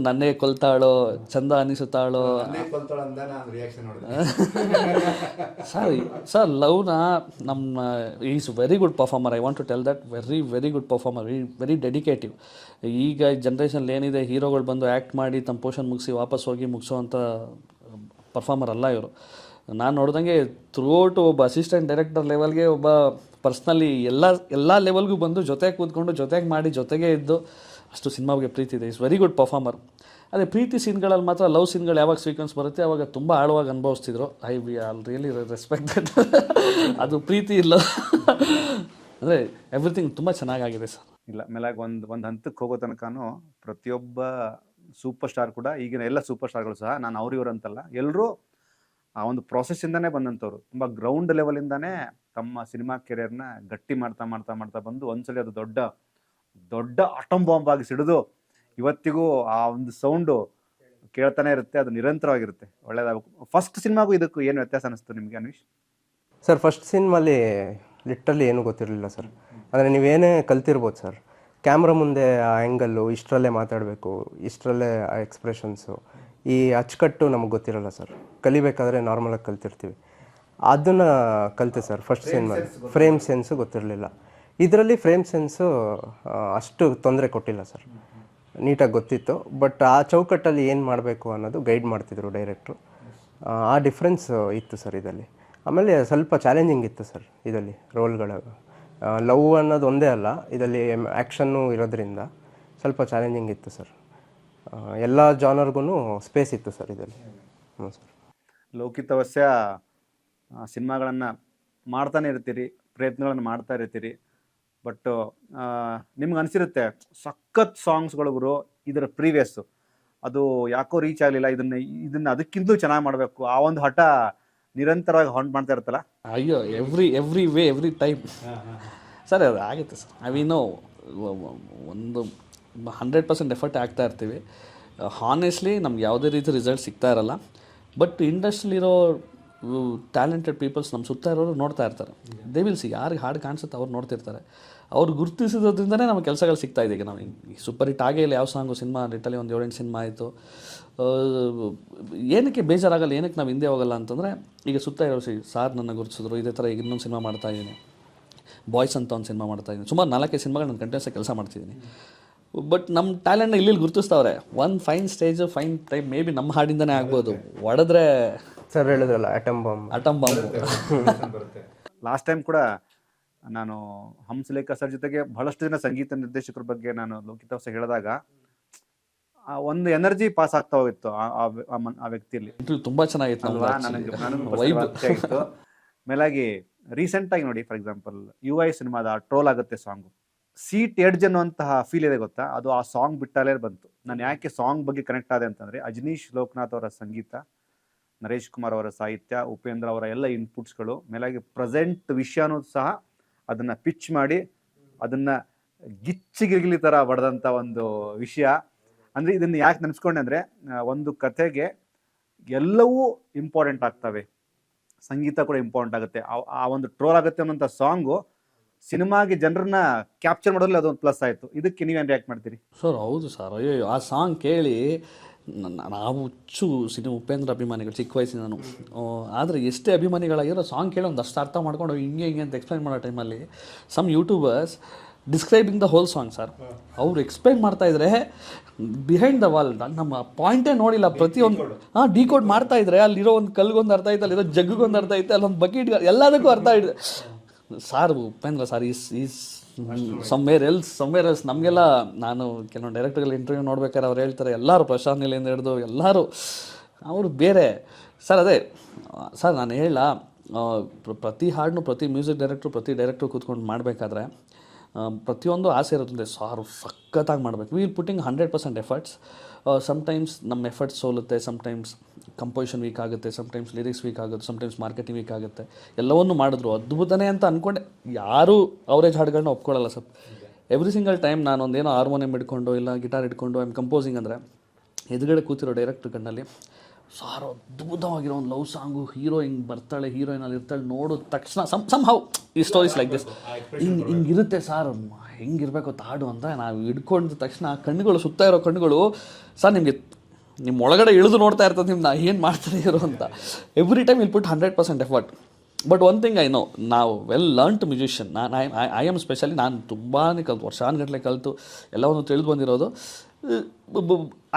ನನ್ನೇ ಕೊಲ್ತಾಳೋ, ಚಂದ ಅನಿಸುತ್ತಾಳೋ. ಸರ್ ಲವ್ನ ನಮ್ಮ is very good performer. I want to tell that. Very good performer, very dedicative. ಈಗ ಜನ್ರೇಷನ್ಲಿ ಏನಿದೆ, ಹೀರೋಗಳು ಬಂದು ಆ್ಯಕ್ಟ್ ಮಾಡಿ ತಮ್ಮ ಪೋರ್ಷನ್ ಮುಗಿಸಿ ವಾಪಸ್ ಹೋಗಿ ಮುಗಿಸೋವಂಥ ಪರ್ಫಾರ್ಮರ್ ಅಲ್ಲ ಇವರು. ನಾನು ನೋಡ್ದಂಗೆ ಥ್ರೂಔಟು ಒಬ್ಬ ಅಸಿಸ್ಟೆಂಟ್ ಡೈರೆಕ್ಟರ್ ಲೆವೆಲ್ಗೆ, ಒಬ್ಬ ಪರ್ಸ್ನಲಿ ಎಲ್ಲ ಲೆವೆಲ್ಗೂ ಬಂದು ಜೊತೆಗೆ ಕೂತ್ಕೊಂಡು ಜೊತೆಗೆ ಮಾಡಿ ಜೊತೆಗೆ ಇದ್ದು ಅಷ್ಟು ಸಿನಿಮಾಗೆ ಪ್ರೀತಿ ಇದೆ. Is very good performer. ಅದೇ ಪ್ರೀತಿ ಸೀನ್ಗಳಲ್ಲಿ ಮಾತ್ರ, ಲವ್ ಸೀನ್ಗಳು ಯಾವಾಗ ಸೀಕ್ವೆನ್ಸ್ ಬರುತ್ತೆ ಅವಾಗ ತುಂಬ ಆಳವಾಗಿ ಅನುಭವಿಸ್ತಿದ್ರು. We all really respected. ಅದು ಪ್ರೀತಿ ಇಲ್ಲ ಅಂದರೆ ಎವ್ರಿಥಿಂಗ್ ತುಂಬ ಚೆನ್ನಾಗಾಗಿದೆ ಸರ್. ಇಲ್ಲ, ಮೇಲಾಗಿ ಒಂದು ಹಂತಕ್ಕೆ ಹೋಗೋ ತನಕನೂ ಪ್ರತಿಯೊಬ್ಬ ಸೂಪರ್ ಸ್ಟಾರ್ ಕೂಡ, ಈಗಿನ ಎಲ್ಲ ಸೂಪರ್ ಸ್ಟಾರ್ಗಳು ಸಹ, ನಾನು ಇವರು ಅಂತಲ್ಲ, ಎಲ್ಲರೂ ಆ ಒಂದು ಪ್ರಾಸೆಸ್ಸಿಂದನೇ ಬಂದಂಥವ್ರು. ತುಂಬ ಗ್ರೌಂಡ್ ಲೆವೆಲಿಂದನೇ ತಮ್ಮ ಸಿನಿಮಾ ಕೆರಿಯರ್ನ ಗಟ್ಟಿ ಮಾಡ್ತಾ ಬಂದು ಒಂದ್ಸಲಿ ಅದು ದೊಡ್ಡ ಆಟಮ್ ಬಾಂಬ್ ಆಗಿ ಸಿಡಿದು ಇವತ್ತಿಗೂ ಆ ಒಂದು ಸೌಂಡು ಕೇಳ್ತಾನೆ ಇರುತ್ತೆ. ಅದು ನಿರಂತರವಾಗಿರುತ್ತೆ. ಒಳ್ಳೇದಾಗಬೇಕು. ಫಸ್ಟ್ ಸಿನಿಮಾಗೂ ಇದಕ್ಕೂ ಏನು ವ್ಯತ್ಯಾಸ ಅನ್ನಿಸ್ತು ನಿಮಗೆ ಅನ್ವಿಶ್? ಸರ್, ಫಸ್ಟ್ ಸಿನಿಮಾಲಿ ಲಿಟ್ರಲಿ ಏನೂ ಗೊತ್ತಿರಲಿಲ್ಲ ಸರ್. ಅಂದರೆ ನೀವೇನೇ ಕಲ್ತಿರ್ಬೋದು ಸರ್, ಕ್ಯಾಮ್ರಾ ಮುಂದೆ ಆ ಆ್ಯಂಗಲ್ಲು, ಇಷ್ಟರಲ್ಲೇ ಮಾತಾಡಬೇಕು, ಇಷ್ಟರಲ್ಲೇ ಆ ಎಕ್ಸ್ಪ್ರೆಷನ್ಸು, ಈ ಅಚ್ಚುಕಟ್ಟು ನಮಗೆ ಗೊತ್ತಿರಲ್ಲ ಸರ್. ಕಲಿಬೇಕಾದ್ರೆ ನಾರ್ಮಲಾಗಿ ಕಲ್ತಿರ್ತೀವಿ, ಅದನ್ನು ಕಲಿತೆ ಸರ್ ಫಸ್ಟ್ ಸಿನಿಮಾಲಿ. ಫ್ರೇಮ್ ಸೆನ್ಸು ಗೊತ್ತಿರಲಿಲ್ಲ. ಇದರಲ್ಲಿ ಫ್ರೇಮ್ ಸೆನ್ಸು ಅಷ್ಟು ತೊಂದರೆ ಕೊಟ್ಟಿಲ್ಲ ಸರ್, ನೀಟಾಗಿ ಗೊತ್ತಿತ್ತು. ಬಟ್ ಆ ಚೌಕಟ್ಟಲ್ಲಿ ಏನು ಮಾಡಬೇಕು ಅನ್ನೋದು ಗೈಡ್ ಮಾಡ್ತಿದ್ರು ಡೈರೆಕ್ಟ್ರು. ಆ ಡಿಫ್ರೆನ್ಸ್ ಇತ್ತು ಸರ್ ಇದರಲ್ಲಿ. ಆಮೇಲೆ ಸ್ವಲ್ಪ ಚಾಲೆಂಜಿಂಗ್ ಇತ್ತು ಸರ್ ಇದರಲ್ಲಿ ರೋಲ್ಗಳ ಲವ್ ಅನ್ನೋದು ಒಂದೇ ಅಲ್ಲ, ಇದರಲ್ಲಿ ಆ್ಯಕ್ಷನ್ನು ಇರೋದ್ರಿಂದ ಸ್ವಲ್ಪ ಚಾಲೆಂಜಿಂಗ್ ಇತ್ತು ಸರ್. ಎಲ್ಲ ಜಾನರ್ಗೂ ಸ್ಪೇಸ್ ಇತ್ತು ಸರ್ ಇದರಲ್ಲಿ. ಹ್ಞೂ ಸರ್. ಲೋಕಿತವಸ್ಯ ಸಿನಿಮಾಗಳನ್ನು ಮಾಡ್ತಾನೆ ಇರ್ತೀರಿ, ಪ್ರಯತ್ನಗಳನ್ನು ಮಾಡ್ತಾ ಇರ್ತೀರಿ. ಬಟ್ ನಿಮ್ಗೆ ಅನಿಸಿರುತ್ತೆ ಸಖತ್ ಸಾಂಗ್ಸ್ಗಳು ಇದರ ಪ್ರೀವಿಯಸ್ಸು ಅದು ಯಾಕೋ ರೀಚ್ ಆಗಲಿಲ್ಲ, ಇದನ್ನು ಅದಕ್ಕಿಂತಲೂ ಚೆನ್ನಾಗಿ ಮಾಡಬೇಕು, ಆ ಒಂದು ಹಠ ನಿರಂತರವಾಗಿ ಹಾಂಟ್ ಮಾಡ್ತಾ ಇರುತ್ತಲ್ಲ. ಅಯ್ಯೋ, every way every time sir ಅದು ಆಗುತ್ತೆ ಸರ್. ನಾವಿನ್ನೂ ಒಂದು 100% ಎಫರ್ಟ್ ಆಗ್ತಾ ಇರ್ತೀವಿ. ಹಾನೆಸ್ಟ್ಲಿ ನಮ್ಗೆ ಯಾವುದೇ ರೀತಿ ರಿಸಲ್ಟ್ ಸಿಗ್ತಾ ಇರಲ್ಲ. ಬಟ್ ಇಂಡಸ್ಟ್ರಿಲಿರೋ ಟ್ಯಾಲೆಂಟೆಡ್ ಪೀಪಲ್ಸ್ ನಮ್ಮ ಸುತ್ತ ಇರೋರು ನೋಡ್ತಾ ಇರ್ತಾರೆ. ದೇ ವಿಲ್ ಸಿ, ಯಾರಿಗೆ ಹಾಡು ಕಾಣಿಸುತ್ತೆ ಅವ್ರು ನೋಡ್ತಿರ್ತಾರೆ. ಅವ್ರು ಗುರುತಿಸಿದ್ರಿಂದನೇ ನಮಗೆ ಕೆಲಸಗಳು ಸಿಗ್ತಾ ಇದೆ. ಈಗ ನಾವು ಸೂಪರ್ ಹಿಟ್ ಆಗೇ ಇಲ್ಲ ಯಾವ ಸಾಂಗು. ಸಿನಿಮಾ ಲಿಟಲಿ ಒಂದು 7-8 ಸಿನಿಮಾ ಆಯಿತು. ಏನಕ್ಕೆ ಬೇಜಾರಾಗಲ್ಲ, ಏನಕ್ಕೆ ನಾವು ಹಿಂದೆ ಹೋಗಲ್ಲ ಅಂತಂದರೆ, ಈಗ ಸುತ್ತ ಇರೋ ಸಾರ್ ನನ್ನ ಗುರುತಿಸಿದ್ರು, ಇದೇ ಥರ ಈಗ ಇನ್ನೊಂದು ಸಿನಿಮಾ ಮಾಡ್ತಾಯಿದ್ದೀನಿ, ಬಾಯ್ಸ್ ಅಂತ ಒಂದು ಸಿನಿಮಾ ಮಾಡ್ತಾಯಿದ್ದೀನಿ. ಸುಮಾರು 4 ಸಿನಿಮಾಗಳು ನಾನು ಕಂಟಿನ್ಯೂಸ್ ಕೆಲಸ ಮಾಡ್ತಿದ್ದೀನಿ. ಬಟ್ ನಮ್ಮ ಟ್ಯಾಲೆಂಟ್ನ ಇಲ್ಲಿ ಗುರುತಿಸ್ತವ್ರೆ. ಒಂದು fine stage, fine time may be ನಮ್ಮ ಹಾಡಿಂದನೇ ಆಗ್ಬೋದು. ಹೊಡೆದ್ರೆ ಸರ್ ಹೇಳಿದ್ರಲ್ಲ ಅಟಮ್ ಬಾಂಬ್. ಲಾಸ್ಟ್ ಟೈಮ್ ಕೂಡ ನಾನು ಹಂಸಲೇಖ ಸರ್ ಜೊತೆಗೆ ಬಹಳಷ್ಟು ಜನ ಸಂಗೀತ ನಿರ್ದೇಶಕರ ಬಗ್ಗೆ ನಾನು ಲೋಕಿತವಸ್ಯ ಹೇಳಿದಾಗ ಒಂದು ಎನರ್ಜಿ ಪಾಸ್ ಆಗ್ತಾ ಹೋಗಿತ್ತು ಆ ವ್ಯಕ್ತಿಯಲ್ಲಿ. ತುಂಬ ಚೆನ್ನಾಗಿತ್ತು ಅಲ್ವಾ? ನನಗೆ ಮೇಲಾಗಿ ರೀಸೆಂಟಾಗಿ ನೋಡಿ, ಫಾರ್ ಎಕ್ಸಾಂಪಲ್ UI ಸಿನಿಮಾದ ಟ್ರೋಲ್ ಆಗುತ್ತೆ ಸಾಂಗು, ಸೀಟ್ ಎಡ್ಜ್ ಅನ್ನುವಂತಹ ಫೀಲ್ ಇದೆ ಗೊತ್ತಾ, ಅದು ಆ ಸಾಂಗ್ ಬಿಟ್ಟಾಲೇ ಬಂತು. ನಾನು ಯಾಕೆ ಸಾಂಗ್ ಬಗ್ಗೆ ಕನೆಕ್ಟ್ ಆದೆ ಅಂತಂದರೆ, ಅಜನೀಶ್ ಲೋಕನಾಥ್ ಅವರ ಸಂಗೀತ, ನರೇಶ್ ಕುಮಾರ್ ಅವರ ಸಾಹಿತ್ಯ, ಉಪೇಂದ್ರ ಅವರ ಎಲ್ಲ ಇನ್ಪುಟ್ಸ್ಗಳು, ಮೇಲಾಗಿ ಪ್ರೆಸೆಂಟ್ ವಿಷಯನೂ ಸಹ ಅದನ್ನು ಪಿಚ್ ಮಾಡಿ ಅದನ್ನು ಗಿಚ್ಚಿಗಿರ್ಗಿಲಿ ಥರ ಬಡ್ದಂಥ ಒಂದು ವಿಷಯ. ಅಂದರೆ ಇದನ್ನು ಯಾಕೆ ನೆನೆಸ್ಕೊಂಡೆ ಅಂದರೆ, ಒಂದು ಕಥೆಗೆ ಎಲ್ಲವೂ ಇಂಪಾರ್ಟೆಂಟ್ ಆಗ್ತವೆ, ಸಂಗೀತ ಕೂಡ ಇಂಪಾರ್ಟೆಂಟ್ ಆಗುತ್ತೆ. ಆ ಒಂದು ಟ್ರೋಲ್ ಆಗುತ್ತೆ ಅನ್ನೋಂಥ ಸಾಂಗು ಸಿನಿಮಾಗೆ ಜನರನ್ನ ಕ್ಯಾಪ್ಚರ್ ಮಾಡೋದ್ರಲ್ಲಿ ಅದೊಂದು ಪ್ಲಸ್ ಆಯಿತು. ಇದಕ್ಕೆ ನೀವೇನು ರಿಯಾಕ್ಟ್ ಮಾಡ್ತೀರಿ ಸರ್? ಹೌದು ಸರ್. ಅಯ್ಯೋ, ಆ ಸಾಂಗ್ ಕೇಳಿ ನಾವು ಸಿನಿಮಾ ಉಪೇಂದ್ರ ಅಭಿಮಾನಿಗಳು ಚಿಕ್ಕ ವಯಸ್ಸಿನ ನಾನು. ಆದರೆ ಎಷ್ಟೇ ಅಭಿಮಾನಿಗಳಾಗಿರೋ ಸಾಂಗ್ ಕೇಳಿ ಒಂದಷ್ಟು ಅರ್ಥ ಮಾಡ್ಕೊಂಡು ಹಿಂಗೆ ಅಂತ ಎಕ್ಸ್ಪ್ಲೈನ್ ಮಾಡೋ ಟೈಮಲ್ಲಿ some YouTubers describing the whole song sir. ಅವ್ರು ಎಕ್ಸ್ಪ್ಲೈನ್ ಮಾಡ್ತಾಯಿದ್ರೆ ಬಿಹೈಂಡ್ ದ ವಾಲ್ ನಮ್ಮ ಪಾಯಿಂಟೇ ನೋಡಿಲ್ಲ, ಪ್ರತಿಯೊಂದು ಡಿಕೋಡ್ ಮಾಡ್ತಾಯಿದ್ರೆ ಅಲ್ಲಿರೋ ಒಂದು ಕಲ್ಗೊಂದು ಅರ್ಥ ಐತೆ, ಅಲ್ಲಿರೋ ಜಗ್ಗೊಂದು ಅರ್ಥ ಐತೆ, ಅಲ್ಲೊಂದು ಬಕೆಟ್ ಎಲ್ಲದಕ್ಕೂ ಅರ್ಥ ಇದೆ sir. Upendra sir is somewhere else. ನಮಗೆಲ್ಲ ನಾನು ಕೆಲವೊಂದು ಡೈರೆಕ್ಟರ್ಗಳ ಇಂಟರ್ವ್ಯೂ ನೋಡ್ಬೇಕಾದ್ರೆ ಅವ್ರು ಹೇಳ್ತಾರೆ, ಎಲ್ಲರೂ ಪ್ರಶಾಂತ್ ನೀಲಿಂದ ಹಿಡಿದು ಎಲ್ಲರೂ ಅವರು ಬೇರೆ ಸರ್. ಅದೇ ಸರ್ ನಾನು ಹೇಳ, ಪ್ರತಿ ಹಾಡನ್ನು ಪ್ರತಿ ಮ್ಯೂಸಿಕ್ ಡೈರೆಕ್ಟ್ರು, ಪ್ರತಿ ಡೈರೆಕ್ಟ್ರು ಕೂತ್ಕೊಂಡು ಮಾಡಬೇಕಾದ್ರೆ ಪ್ರತಿಯೊಂದು ಆಸೆ ಇರುತ್ತೆ, ಸಾರು ಸಖತ್ತಾಗಿ ಮಾಡಬೇಕು. Will putting 100% efforts. ಸಮ್ಟೈಮ್ಸ್ ನಮ್ಮ ಎಫರ್ಟ್ಸ್ ಸೋಲುತ್ತೆ, ಸಮ್ಟೈಮ್ಸ್ ಕಂಪೋಸಿಷನ್ ವೀಕ್ ಆಗುತ್ತೆ, ಸಮ್ಟೈಮ್ಸ್ ಲಿರಿಕ್ಸ್ ವೀಕ್ ಆಗುತ್ತೆ, ಸಮ್ಟೈಮ್ಸ್ ಮಾರ್ಕೆಟಿಂಗ್ ವೀಕ್ ಆಗುತ್ತೆ. ಎಲ್ಲವನ್ನೂ ಮಾಡಿದ್ರು ಅದ್ಭುತನೇ ಅಂತ ಅಂದ್ಕೊಂಡೆ. ಯಾರೂ ಅವರೇಜ್ ಹಾಡುಗಳನ್ನ ಒಪ್ಕೊಳ್ಳಲ್ಲ ಸರ್. ಎವ್ರಿ ಸಿಂಗಲ್ ಟೈಮ್ ನಾನು ಒಂದೇನೋ ಹಾರ್ಮೋನಿಯಂ ಹಿಡ್ಕೊಂಡು ಇಲ್ಲ ಗಿಟಾರ್ ಹಿಡ್ಕೊಂಡು ಐ ಆಮ್ ಕಂಪೋಸಿಂಗ್ ಅಂದರೆ, ಎದುರುಗಡೆ ಕೂತಿರೋ ಡೈರೆಕ್ಟ್ರ್ ಕಣ್ಣಲ್ಲಿ ಸಾರು ಅದ್ಭುತವಾಗಿರೋ ಒಂದು ಲವ್ ಸಾಂಗು, ಹೀರೋ ಹಿಂಗೆ ಬರ್ತಾಳೆ, ಹೀರೋಯಿನಲ್ಲಿ ಇರ್ತಾಳೆ, ನೋಡಿದ ತಕ್ಷಣ ಸಮ್ ಹೌ ಈ ಸ್ಟೋರೀಸ್ ಲೈಕ್ ದಿಸ್ ಹಿಂಗಿರುತ್ತೆ ಸಾರ್, ಹೆಂಗಿರಬೇಕು ತಾಡು ಅಂತ ನಾವು ಹಿಡ್ಕೊಂಡಿದ ತಕ್ಷಣ ಕಣ್ಣುಗಳು, ಸುತ್ತ ಇರೋ ಕಣ್ಣುಗಳು ಸರ್ ನಿಮಗೆ ನಿಮ್ಮ ಒಳಗಡೆ ಇಳಿದು ನೋಡ್ತಾ ಇರ್ತದೆ ನಿಮ್ಮನ್ನ ಏನು ಮಾಡ್ತಾರೆ ಇರೋ ಅಂತ. Every time will put 100% effort. But one thing I know, ನಾವು well learned musician. I am specially, ನಾನು ತುಂಬಾ ಕಲಿತು, ವರ್ಷಾನುಗಟ್ಟಲೆ ಕಲಿತು ಎಲ್ಲವನ್ನು ತಿಳಿದು ಬಂದಿರೋದು.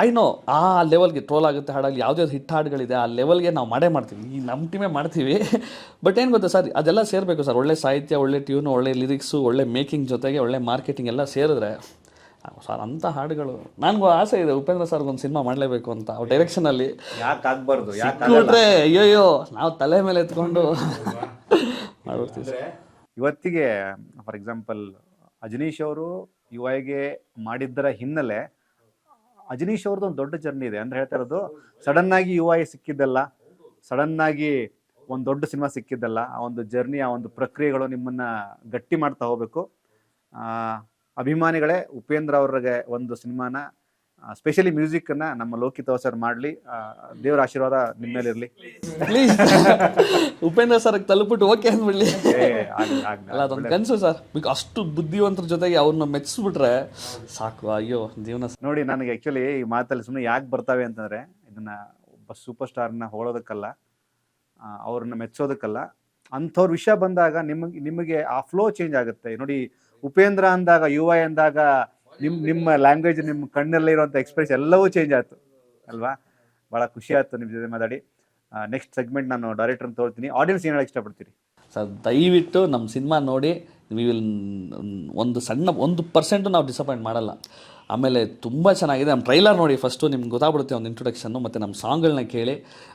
ಐ ನೋ ಆ ಲೆವೆಲ್ಗೆ ಟ್ರೋಲ್ ಆಗುತ್ತೆ ಹಾಡಾಗಲಿ, ಯಾವುದೇ ಹಿಟ್ ಹಾಡುಗಳಿದೆ ಆ ಲೆವೆಲ್ಗೆ ನಾವು ಮಾಡ್ತೀವಿ, ಈ ನಮ್ಮ ಟೀಮೇ ಮಾಡ್ತೀವಿ. ಬಟ್ ಏನು ಗೊತ್ತಾ ಸರ್, ಅದೆಲ್ಲ ಸೇರಬೇಕು ಸರ್. ಒಳ್ಳೆ ಸಾಹಿತ್ಯ, ಒಳ್ಳೆ ಟ್ಯೂನು, ಒಳ್ಳೆ ಲಿರಿಕ್ಸು, ಒಳ್ಳೆ ಮೇಕಿಂಗ್ ಜೊತೆಗೆ ಒಳ್ಳೆ ಮಾರ್ಕೆಟಿಂಗ್ ಎಲ್ಲ ಸೇರಿದ್ರೆ ಸರ್ ಅಂಥ ಹಾಡುಗಳು. ನನಗೂ ಆಸೆ ಇದೆ ಉಪೇಂದ್ರ ಸರ್ಗೊಂದು ಸಿನಿಮಾ ಮಾಡಲೇಬೇಕು ಅಂತ. ಅವ್ರ ಡೈರೆಕ್ಷನಲ್ಲಿ ಯಾಕೆ ಆಗ್ಬಾರ್ದು, ಯಾಕೆ ಅಯ್ಯೋ ನಾವು ತಲೆ ಮೇಲೆ ಎತ್ಕೊಂಡು ಮಾಡ್ಬಿಡ್ತೀವಿ. ಇವತ್ತಿಗೆ ಫಾರ್ ಎಕ್ಸಾಂಪಲ್ ಅಜನೀಶ್ ಅವರು UIಗೆ ಮಾಡಿದ್ದರ ಹಿನ್ನೆಲೆ, ಅಜನೀಶ್ ಅವ್ರದ್ದು ಒಂದು ದೊಡ್ಡ ಜರ್ನಿ ಇದೆ ಅಂದ್ರೆ ಹೇಳ್ತಾ ಇರೋದು. ಸಡನ್ನಾಗಿ UI ಸಿಕ್ಕಿದ್ದಲ್ಲ, ಸಡನ್ನಾಗಿ ಒಂದು ದೊಡ್ಡ ಸಿನಿಮಾ ಸಿಕ್ಕಿದ್ದಲ್ಲ. ಆ ಒಂದು ಜರ್ನಿ, ಆ ಒಂದು ಪ್ರಕ್ರಿಯೆಗಳು ನಿಮ್ಮನ್ನ ಗಟ್ಟಿ ಮಾಡ್ತಾ ಹೋಗ್ಬೇಕು. ಅಭಿಮಾನಿಗಳೇ, ಉಪೇಂದ್ರ ಅವ್ರಿಗೆ ಒಂದು ಸಿನಿಮಾನ, ಸ್ಪೆಷಲಿ ಮ್ಯೂಸಿಕ್ಕನ್ನು ನಮ್ಮ ಲೋಕಿತವಸ್ಯ ಮಾಡಲಿ. ದೇವರ ಆಶೀರ್ವಾದ ನಿಮ್ಮ ಮೇಲೆ ಇರಲಿ. ಪ್ಲೀಸ್ ಉಪೇಂದ್ರ ಸರ್ಗೆ ತಲುಪಿಟ್ಟು ಓಕೆ ಅಂದ್ಬಿಡ್ಲಿ. ಅಲ್ಲ ಅದೊಂದು ಕನಸು ಸರ್. ಅಷ್ಟು ಬುದ್ಧಿವಂತರ ಜೊತೆಗೆ ಅವ್ರನ್ನ ಮೆಚ್ಚಿಸ್ಬಿಟ್ರೆ ಸಾಕು. ಅಯ್ಯೋ ಜೀವನ ನೋಡಿ. ನನಗೆ ಆ್ಯಕ್ಚುಲಿ ಈ ಮಾತಲ್ಲಿ ಸುಮ್ಮನೆ ಯಾಕೆ ಬರ್ತವೆ ಅಂತಂದರೆ, ಇದನ್ನು ಒಬ್ಬ ಸೂಪರ್ ಸ್ಟಾರ್ನ ಹೊಗಳೋದಕ್ಕಲ್ಲ, ಅವ್ರನ್ನ ಮೆಚ್ಚೋದಕ್ಕಲ್ಲ. ಅಂಥವ್ರ ವಿಷಯ ಬಂದಾಗ ನಿಮಗೆ ಆ ಫ್ಲೋ ಚೇಂಜ್ ಆಗುತ್ತೆ. ನೋಡಿ, ಉಪೇಂದ್ರ ಅಂದಾಗ, UI ಅಂದಾಗ ನಿಮ್ಮ ಲ್ಯಾಂಗ್ವೇಜ್, ನಿಮ್ಮ ಕಣ್ಣಲ್ಲೇ ಇರುವಂಥ ಎಕ್ಸ್ಪ್ರೆಸ್ ಎಲ್ಲವೂ ಚೇಂಜ್ ಆಯಿತು ಅಲ್ವಾ? ಭಾಳ ಖುಷಿ ಆಯಿತು ನಿಮ್ಮ ಜೊತೆ ಮಾತಾಡಿ. ನೆಕ್ಸ್ಟ್ ಸೆಗ್ಮೆಂಟ್ ನಾನು ಡೈರೆಕ್ಟರ್ನ ತೋರ್ತೀನಿ. ಆಡಿಯನ್ಸ್ ಏನು ಹೇಳಕ್ಕೆ ಇಷ್ಟಪಡ್ತೀರಿ? ಸರ್ ದಯವಿಟ್ಟು ನಮ್ಮ ಸಿನಿಮಾ ನೋಡಿ ವಿ ವಿಲ್ ಒಂದು ಸಣ್ಣ 1% ನಾವು ಡಿಸಪಾಯಿಂಟ್ ಮಾಡಲ್ಲ. ಆಮೇಲೆ ತುಂಬ ಚೆನ್ನಾಗಿದೆ. ನಮ್ಮ ಟ್ರೈಲರ್ ನೋಡಿ ಫಸ್ಟು ನಿಮ್ಗೆ ಗೊತ್ತಾಗ್ಬಿಡುತ್ತೆ ಒಂದು ಇಂಟ್ರೊಡಕ್ಷನ್ನು, ಮತ್ತು ನಮ್ಮ ಸಾಂಗ್ಗಳನ್ನ ಕೇಳಿ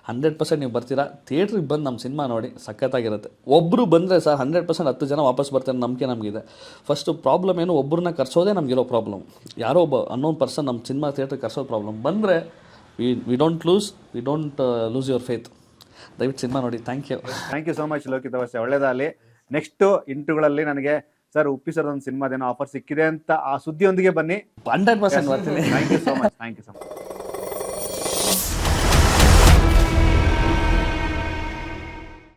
100% ನೀವು ಬರ್ತೀರಾ. ಥಿಯೇಟ್ರಿಗೆ ಬಂದು ನಮ್ಮ ಸಿನಿಮಾ ನೋಡಿ, ಸಖತ್ತಾಗಿರುತ್ತೆ. ಒಬ್ಬರು ಬಂದರೆ ಸರ್ 100% 10 ಜನ ವಾಪಸ್ ಬರ್ತಾರೆ ನಂಬಿಕೆ ನಮಗಿದೆ. ಫಸ್ಟು ಪ್ರಾಬ್ಲಮ್ ಏನು, ಒಬ್ಬರನ್ನ ಕರ್ಸೋದೇ ನಮಗಿರೋ ಪ್ರಾಬ್ಲಮ್. ಯಾರೋ ಒಬ್ಬ ಅನ್ನೋನ್ ಪರ್ಸನ್ ನಮ್ಮ ಸಿನಿಮಾ ಥಿಯೇಟ್ರಿಗೆ ಕರ್ಸೋದು ಪ್ರಾಬ್ಲಮ್. ಬಂದರೆ we don't lose your faith. ದಯವಿಟ್ಟು ಸಿನಿಮಾ ನೋಡಿ. Thank you so much Loki Tavase, ಒಳ್ಳೇದಾಗಲಿ. ನೆಕ್ಸ್ಟು ಇಂಟರ್ವ್ಯೂಗಳಲ್ಲಿ ನನಗೆ ಸರ್ ಉಪ್ಪಿ ಸರ್ ಒಂದು ಸಿನಿಮಾದೇನೋ ಆಫರ್ ಸಿಕ್ಕಿದೆ ಅಂತ ಆ ಸುದ್ದಿಯೊಂದಿಗೆ ಬನ್ನಿ. 100% ಬರ್ತೀನಿ. Thank you so much.